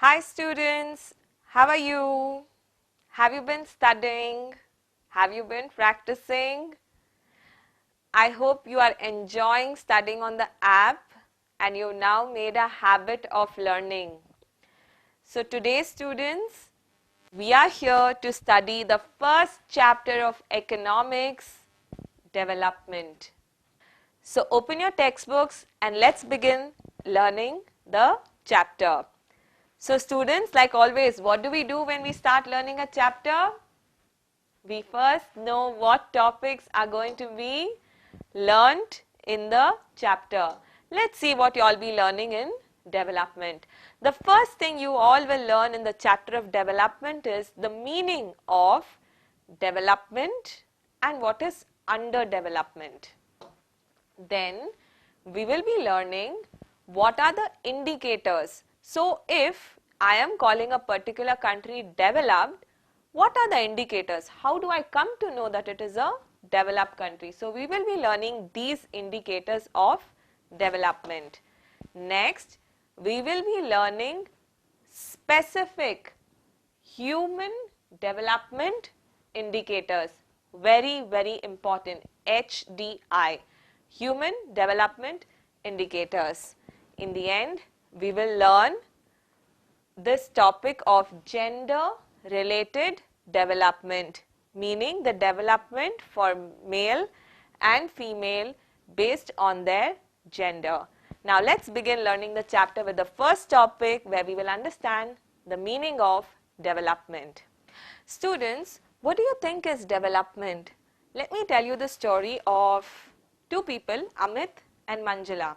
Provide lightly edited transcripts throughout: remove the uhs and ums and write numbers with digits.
Hi students, how are you? Have you been studying? Have you been practicing? I hope you are enjoying studying on the app and you now made a habit of learning. So today students, we are here to study the first chapter of economics, development. So open your textbooks and let's begin learning the chapter. So students, like always, what do we do when we start learning a chapter? We first know what topics are going to be learnt in the chapter. Let's see what you all be learning in development. The first thing you all will learn in the chapter of development is the meaning of development and what is underdevelopment. Then we will be learning what are the indicators. So if I am calling a particular country developed, what are the indicators? How do I come to know that it is a developed country? So we will be learning these indicators of development. Next, we will be learning specific human development indicators. Very, very important. HDI. Human Development Indicators. In the end, we will learn this topic of gender related development, meaning the development for male and female based on their gender. Now let's begin learning the chapter with the first topic where we will understand the meaning of development. Students, what do you think is development? Let me tell you the story of two people, Amit and Manjula.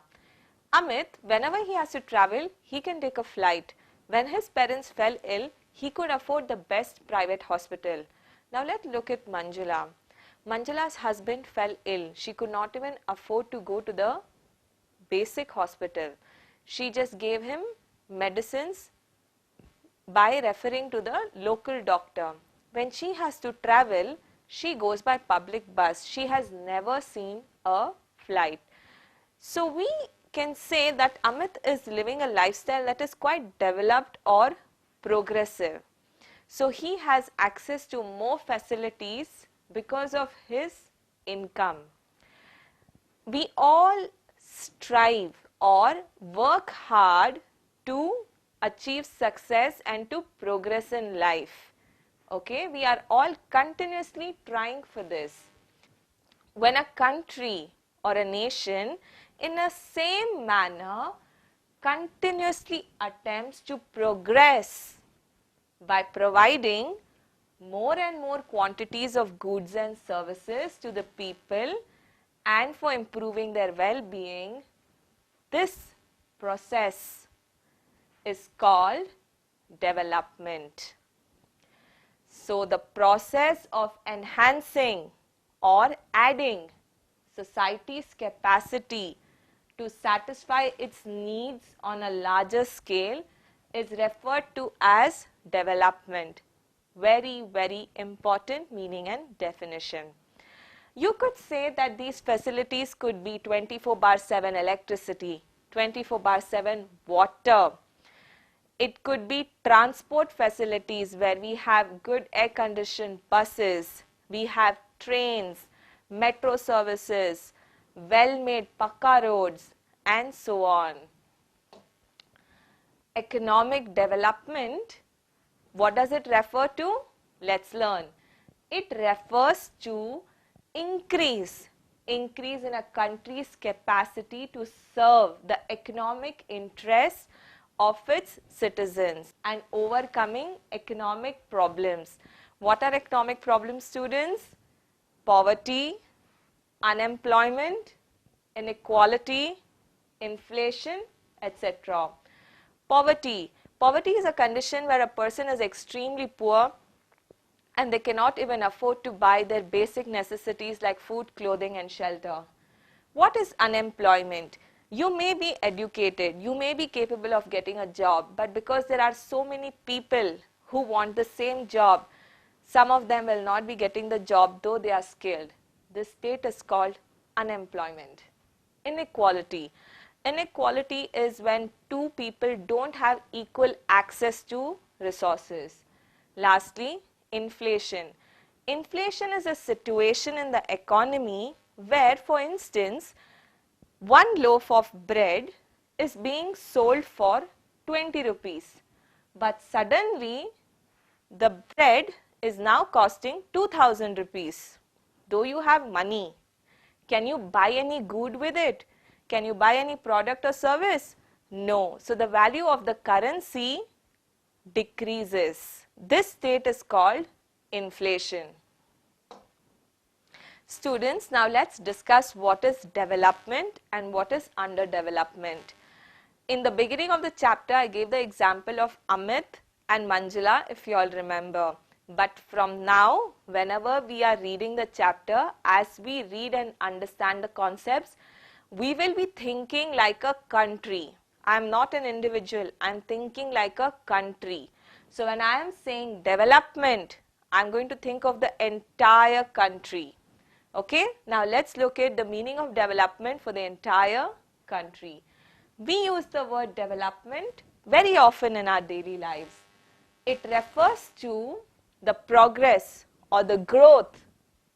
Amit, whenever he has to travel, he can take a flight. When his parents fell ill, he could afford the best private hospital. Now let's look at Manjula. Manjula's husband fell ill. She could not even afford to go to the basic hospital. She just gave him medicines by referring to the local doctor. When she has to travel, she goes by public bus. She has never seen a flight. So we can say that Amit is living a lifestyle that is quite developed or progressive. So he has access to more facilities because of his income. We all strive or work hard to achieve success and to progress in life. Okay, we are all continuously trying for this. When a country or a nation in a same manner continuously attempts to progress by providing more and more quantities of goods and services to the people and for improving their well-being, this process is called development. So the process of enhancing or adding society's capacity to satisfy its needs on a larger scale is referred to as development. Very, very important meaning and definition. You could say that these facilities could be 24/7 electricity, 24/7 water. It could be transport facilities where we have good air-conditioned buses, we have trains, metro services, well-made pakka roads, and so on. Economic development, what does it refer to? Let's learn. It refers to increase in a country's capacity to serve the economic interests of its citizens and overcoming economic problems. What are economic problems, students? Poverty, unemployment, inequality, inflation, etc. Poverty. Poverty is a condition where a person is extremely poor and they cannot even afford to buy their basic necessities like food, clothing and shelter. What is unemployment? You may be educated, you may be capable of getting a job, but because there are so many people who want the same job, some of them will not be getting the job though they are skilled. This state is called unemployment. Inequality. Inequality is when two people don't have equal access to resources. Lastly, inflation. Inflation is a situation in the economy where, for instance, one loaf of bread is being sold for 20 rupees, but suddenly the bread is now costing 2000 rupees. Though you have money, can you buy any good with it? Can you buy any product or service? No. So the value of the currency decreases. This state is called inflation. Students, now let's discuss what is development and what is underdevelopment. In the beginning of the chapter, I gave the example of Amit and Manjula, if you all remember. But from now, whenever we are reading the chapter, as we read and understand the concepts, we will be thinking like a country. I am not an individual, I am thinking like a country. So when I am saying development, I am going to think of the entire country. Okay, now let's look at the meaning of development for the entire country. We use the word development very often in our daily lives. It refers to the progress or the growth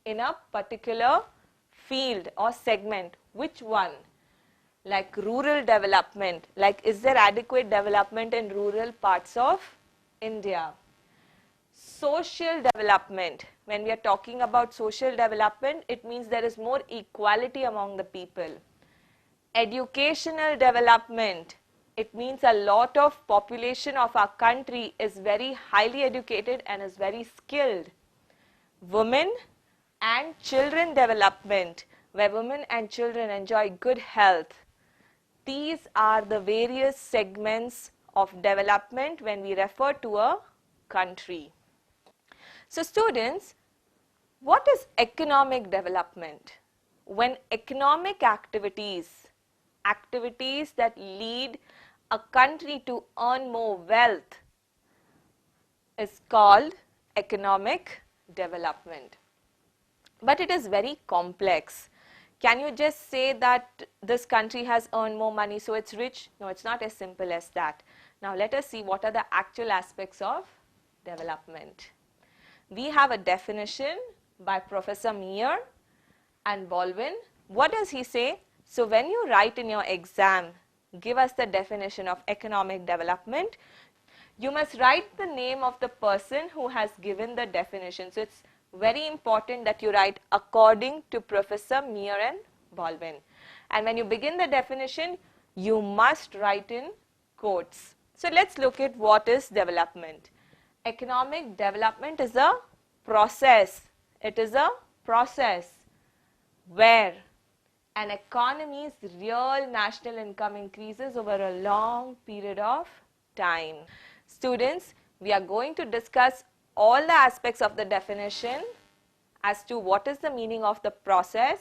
in a particular field or segment. Which one? Like rural development, like is there adequate development in rural parts of India? Social development, when we are talking about social development, it means there is more equality among the people. Educational development, it means a lot of population of our country is very highly educated and is very skilled. Women and children development, where women and children enjoy good health. These are the various segments of development when we refer to a country. So students, what is economic development? When economic activities that lead a country to earn more wealth is called economic development. But it is very complex. Can you just say that this country has earned more money so it's rich? No, it's not as simple as that. Now let us see what are the actual aspects of development. We have a definition by Professor Meyer and Baldwin. What does he say? So when you write in your exam, give us the definition of economic development, you must write the name of the person who has given the definition. So it's very important that you write according to Professor Meyer and Baldwin. And when you begin the definition, you must write in quotes. So let's look at what is development. Economic development is a process. It is a process where an economy's real national income increases over a long period of time. Students, we are going to discuss all the aspects of the definition as to what is the meaning of the process,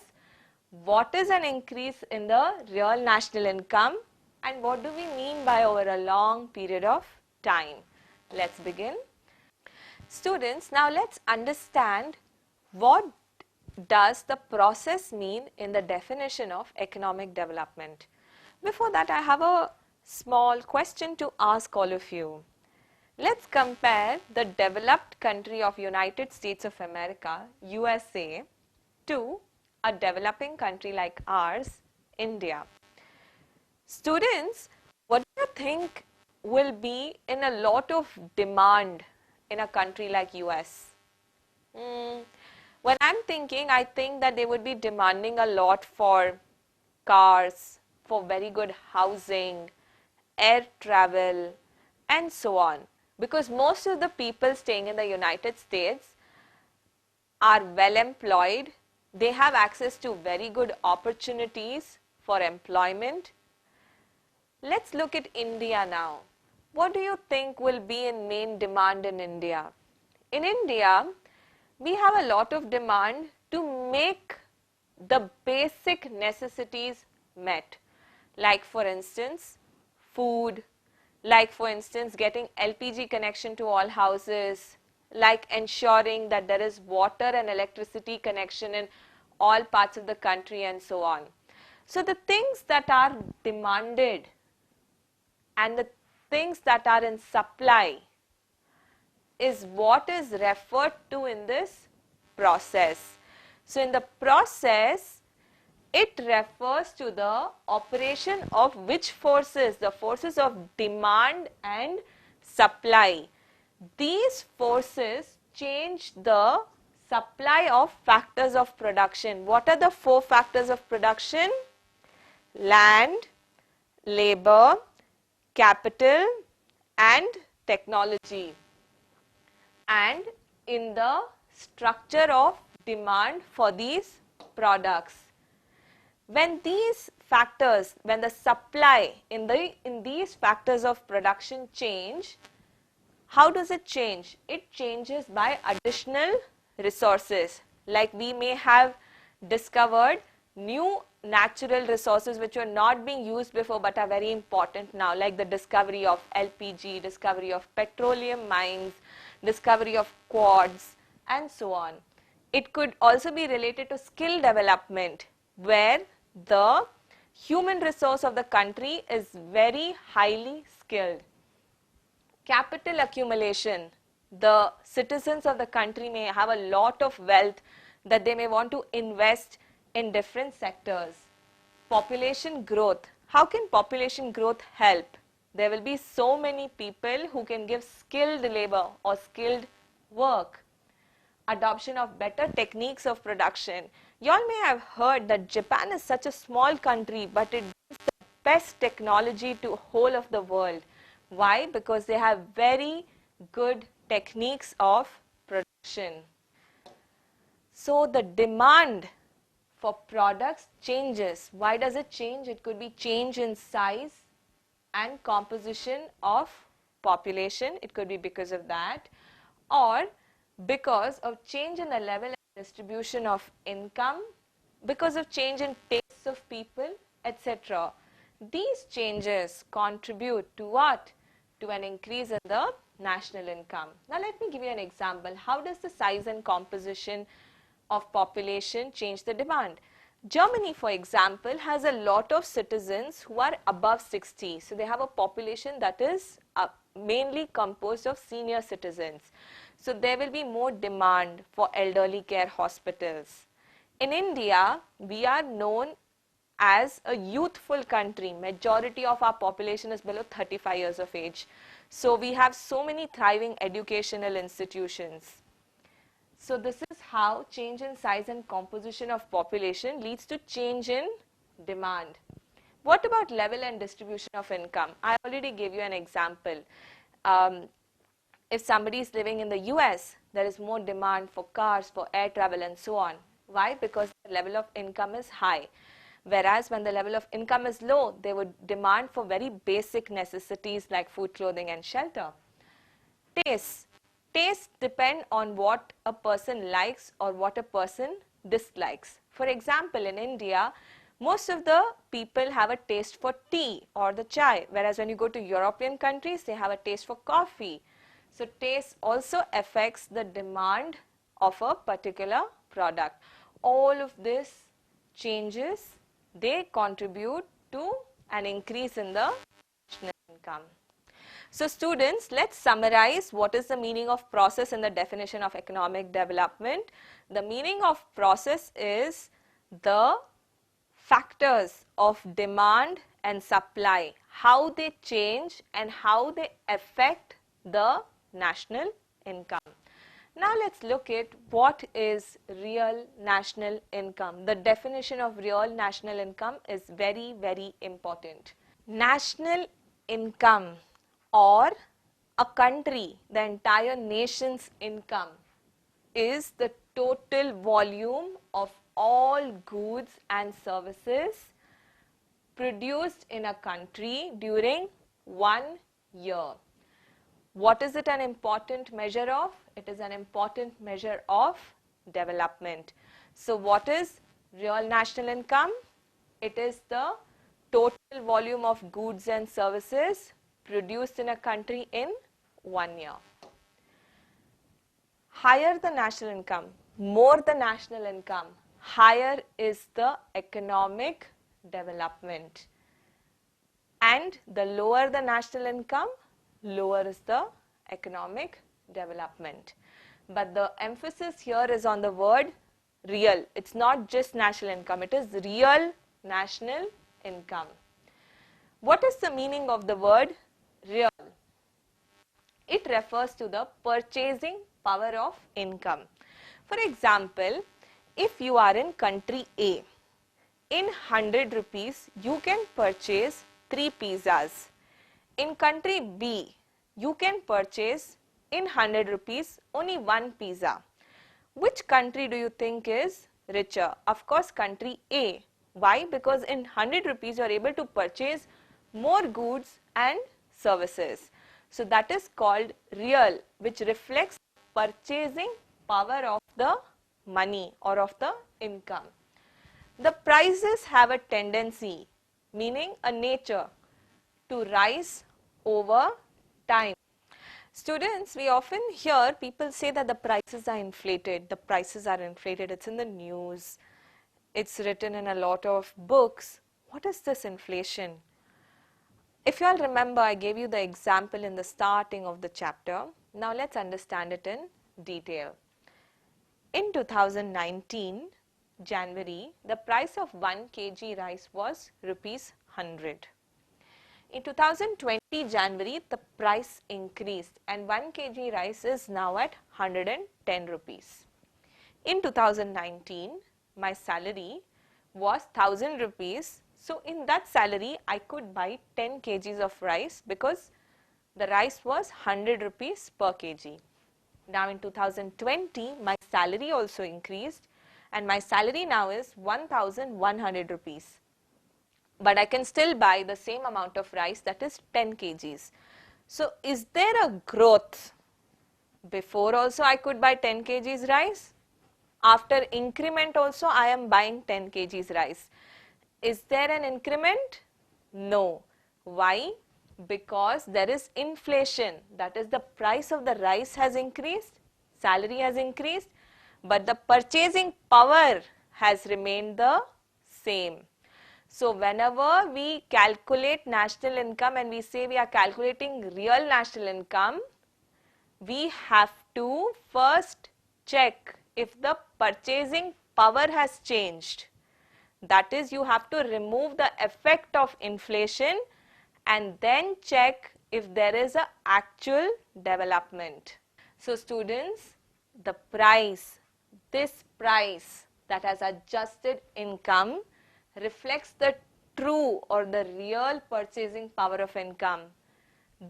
what is an increase in the real national income, and what do we mean by over a long period of time. Let's begin. Students, now let's understand what does the process mean in the definition of economic development. Before that, I have a small question to ask all of you. Let's compare the developed country of United States of America, USA, to a developing country like ours, India. Students, what do you think will be in a lot of demand in a country like US? When I'm thinking, I think that they would be demanding a lot for cars, for very good housing, air travel, and so on. Because most of the people staying in the United States are well employed. They have access to very good opportunities for employment. Let's look at India now. What do you think will be in main demand in India? In India, we have a lot of demand to make the basic necessities met. Like for instance, food, like for instance, getting LPG connection to all houses, like ensuring that there is water and electricity connection in all parts of the country and so on. So the things that are demanded and the things that are in supply is what is referred to in this process. So in the process, it refers to the operation of which forces? The forces of demand and supply. These forces change the supply of factors of production. What are the 4 factors of production? Land, labor, capital and technology. And in the structure of demand for these products. When these factors, when the supply in these factors of production change, how does it change? It changes by additional resources. Like we may have discovered new natural resources which were not being used before but are very important now, like the discovery of LPG, discovery of petroleum mines, discovery of quartz and so on. It could also be related to skill development, where the human resource of the country is very highly skilled. Capital accumulation. The citizens of the country may have a lot of wealth that they may want to invest in different sectors. Population growth. How can population growth help? There will be so many people who can give skilled labor or skilled work. Adoption of better techniques of production. You all may have heard that Japan is such a small country, but it gives the best technology to whole of the world. Why? Because they have very good techniques of production. So the demand for products changes. Why does it change? It could be change in size and composition of population. It could be because of that, or because of change in the level and distribution of income, because of change in tastes of people, etc. These changes contribute to what? To an increase in the national income. Now let me give you an example. How does the size and composition of population change the demand? Germany, for example, has a lot of citizens who are above 60. So they have a population that is mainly composed of senior citizens. So there will be more demand for elderly care hospitals. In India, we are known as a youthful country. Majority of our population is below 35 years of age. So we have so many thriving educational institutions. So this is how change in size and composition of population leads to change in demand. What about level and distribution of income? I already gave you an example. If somebody is living in the US, there is more demand for cars, for air travel and so on. Why? Because the level of income is high. Whereas when the level of income is low, they would demand for very basic necessities like food, clothing and shelter. Tastes. Tastes depend on what a person likes or what a person dislikes. For example, in India, most of the people have a taste for tea or the chai, whereas when you go to European countries, they have a taste for coffee. So taste also affects the demand of a particular product. All of this changes, they contribute to an increase in the national income. So students, let's summarize what is the meaning of process in the definition of economic development. The meaning of process is the factors of demand and supply, how they change and how they affect the national income. Now let's look at what is real national income. The definition of real national income is very, very important. National income, or a country, the entire nation's income, is the total volume of all goods and services produced in a country during 1 year. What is it an important measure of? It is an important measure of development. So what is real national income? It is the total volume of goods and services produced in a country in 1 year. Higher the national income, more the national income, higher is the economic development. And the lower the national income, lower is the economic development. But the emphasis here is on the word real. It's not just national income, it is real national income. What is the meaning of the word real? It refers to the purchasing power of income. For example, if you are in country A, in 100 rupees, you can purchase 3 pizzas. In country B, you can purchase in 100 rupees only 1 pizza. Which country do you think is richer? Of course, country A. Why? Because in 100 rupees, you are able to purchase more goods and services. So that is called real, which reflects purchasing power of the money or of the income. The prices have a tendency, meaning a nature, to rise over time. Students, we often hear people say that the prices are inflated. The prices are inflated. It's in the news. It's written in a lot of books. What is this inflation? If you all remember, I gave you the example in the starting of the chapter. Now let's understand it in detail. In 2019, January, the price of 1 kg rice was rupees 100. In 2020 January, the price increased and 1 kg rice is now at 110 rupees. In 2019, my salary was 1000 rupees. So in that salary, I could buy 10 kgs of rice because the rice was 100 rupees per kg. Now in 2020, my salary also increased and my salary now is 1100 rupees. But I can still buy the same amount of rice, that is 10 kgs. So is there a growth? Before also I could buy 10 kgs rice. After increment also I am buying 10 kgs rice. Is there an increment? No. Why? Because there is inflation. That is, the price of the rice has increased, salary has increased, but the purchasing power has remained the same. So whenever we calculate national income and we say we are calculating real national income, we have to first check if the purchasing power has changed. That is, you have to remove the effect of inflation and then check if there is an actual development. So students, the price, this price that has adjusted income reflects the true or the real purchasing power of income.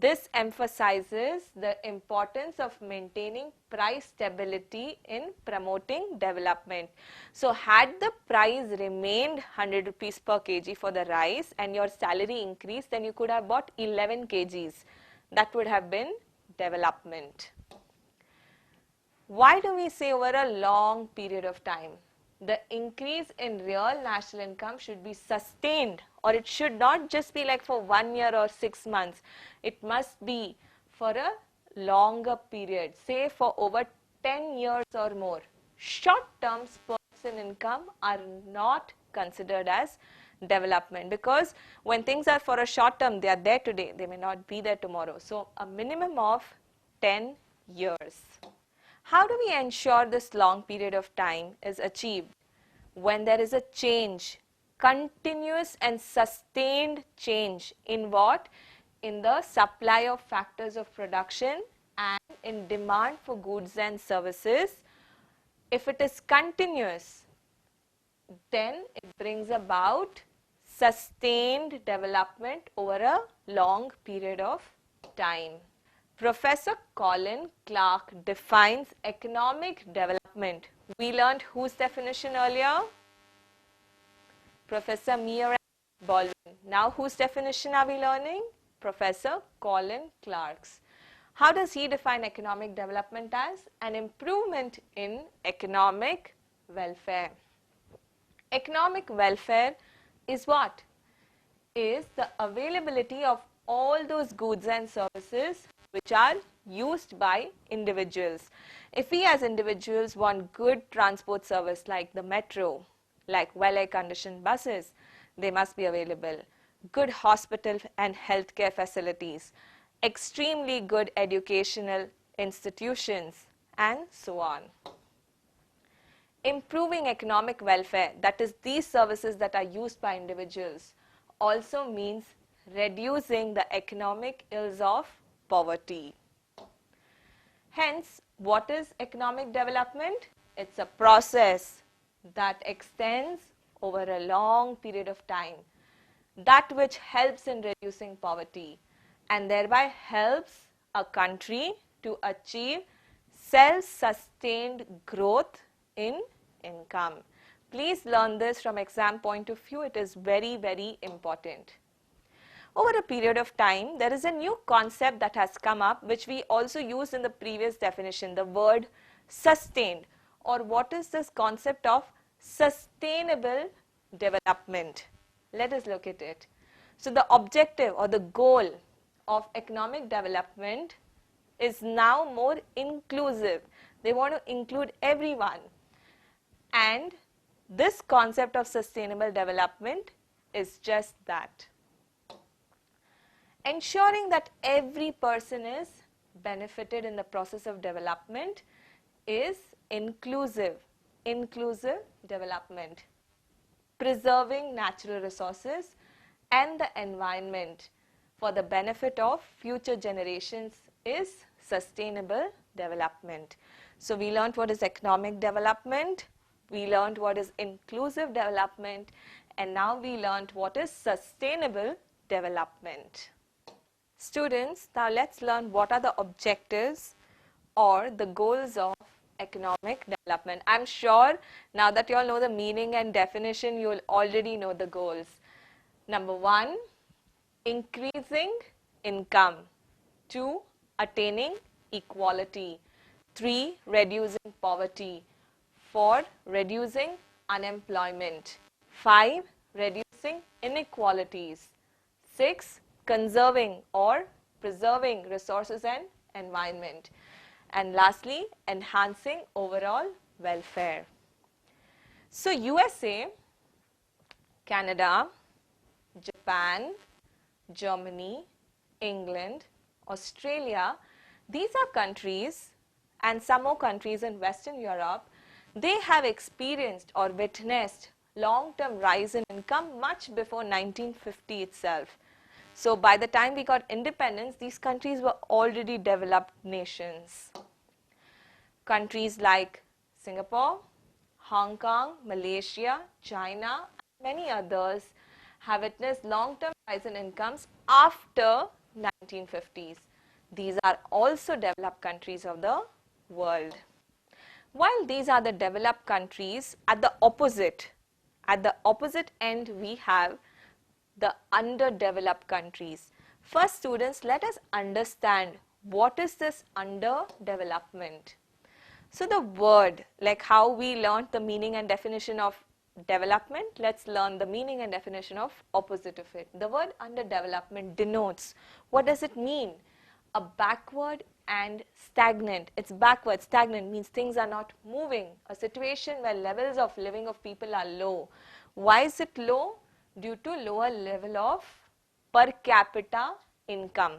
This emphasizes the importance of maintaining price stability in promoting development. So had the price remained 100 rupees per kg for the rice and your salary increased, then you could have bought 11 kgs. That would have been development. Why do we say over a long period of time? The increase in real national income should be sustained, or it should not just be like for 1 year or 6 months. It must be for a longer period, say for over 10 years or more. Short-term spurts in income are not considered as development, because when things are for a short term, they are there today, they may not be there tomorrow. So a minimum of 10 years. How do we ensure this long period of time is achieved? When there is a change, continuous and sustained change in what? In the supply of factors of production and in demand for goods and services. If it is continuous, then it brings about sustained development over a long period of time. Professor Colin Clark defines economic development. We learned whose definition earlier? Professor Meir Baldwin. Now whose definition are we learning? Professor Colin Clark's. How does he define economic development as? An improvement in economic welfare. Economic welfare is what? Is the availability of all those goods and services which are used by individuals. If we as individuals want good transport service like the metro, like well-air conditioned buses, they must be available. Good hospital and healthcare facilities, extremely good educational institutions, and so on. Improving economic welfare, that is these services that are used by individuals, also means reducing the economic ills of poverty. Hence, what is economic development? It's a process that extends over a long period of time, that which helps in reducing poverty and thereby helps a country to achieve self-sustained growth in income. Please learn this from exam point of view. It is very, very important. Over a period of time, there is a new concept that has come up which we also used in the previous definition, the word sustained. Or what is this concept of sustainable development? Let us look at it. So the objective or the goal of economic development is now more inclusive. They want to include everyone. And this concept of sustainable development is just that. Ensuring that every person is benefited in the process of development is inclusive development. Preserving natural resources and the environment for the benefit of future generations is sustainable development. So we learned what is economic development, we learned what is inclusive development, and now we learned what is sustainable development. Students, now let's learn what are the objectives or the goals of economic development. I'm sure now that you all know the meaning and definition, you will already know the goals. Number 1, increasing income. 2, attaining equality. 3, reducing poverty. 4, reducing unemployment. 5, reducing inequalities. 6, conserving or preserving resources and environment. And lastly, enhancing overall welfare. So USA, Canada, Japan, Germany, England, Australia, these are countries, and some more countries in Western Europe, they have experienced or witnessed long-term rise in income much before 1950 itself. So by the time we got independence, these countries were already developed nations. Countries like Singapore, Hong Kong, Malaysia, China, and many others have witnessed long-term rise in incomes after 1950s. These are also developed countries of the world. While these are the developed countries, at the opposite end we have the underdeveloped countries. First, students, let us understand what is this underdevelopment. So the word, like how we learned the meaning and definition of development, let's learn the meaning and definition of opposite of it. The word underdevelopment denotes, what does it mean? A backward and stagnant. It's backward, stagnant means things are not moving. A situation where levels of living of people are low. Why is it low? Due to lower level of per capita income.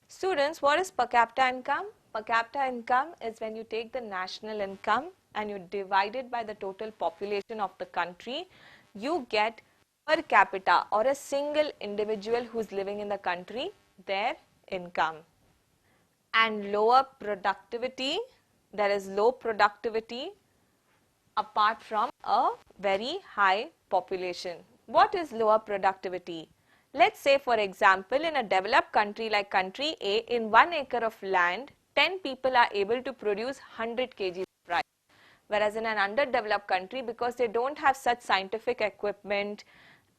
Students, what is per capita income? Per capita income is when you take the national income and you divide it by the total population of the country, you get per capita or a single individual who's living in the country, their income. And lower productivity, there is low productivity apart from a very high population. What is lower productivity? Let's say, for example, in a developed country like country A, in 1 acre of land, 10 people are able to produce 100 kg of rice. Whereas in an underdeveloped country, because they don't have such scientific equipment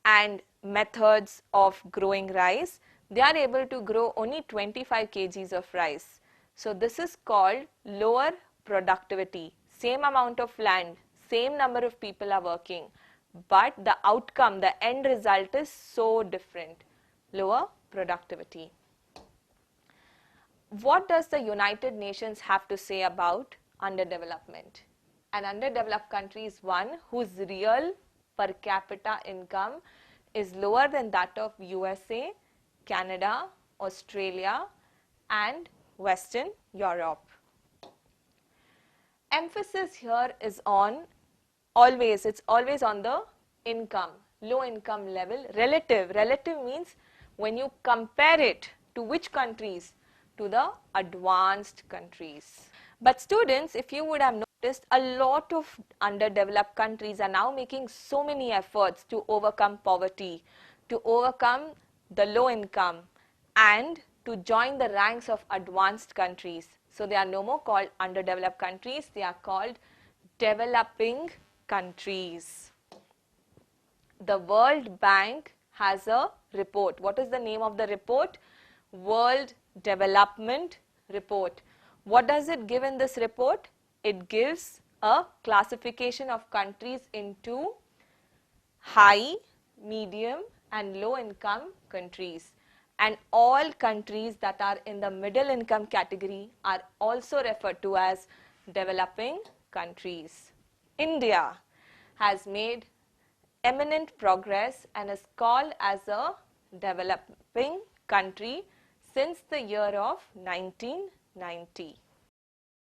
and methods of growing rice, they are able to grow only 25 kgs of rice. So this is called lower productivity. Same amount of land, same number of people are working, but the outcome, the end result is so different. Lower productivity. What does the United Nations have to say about underdevelopment? An underdeveloped country is one whose real per capita income is lower than that of USA, Canada, Australia and Western Europe. Emphasis here is on it's always on the income, low income level, relative. Relative means when you compare it to which countries? To the advanced countries. But students, if you would have noticed, a lot of underdeveloped countries are now making so many efforts to overcome poverty, to overcome the low income and to join the ranks of advanced countries. So they are no more called underdeveloped countries, they are called developing countries. The World Bank has a report. What is the name of the report? World Development Report. What does it give in this report? It gives a classification of countries into high, medium and low income countries. And all countries that are in the middle income category are also referred to as developing countries. India has made eminent progress and is called as a developing country since the year of 1990.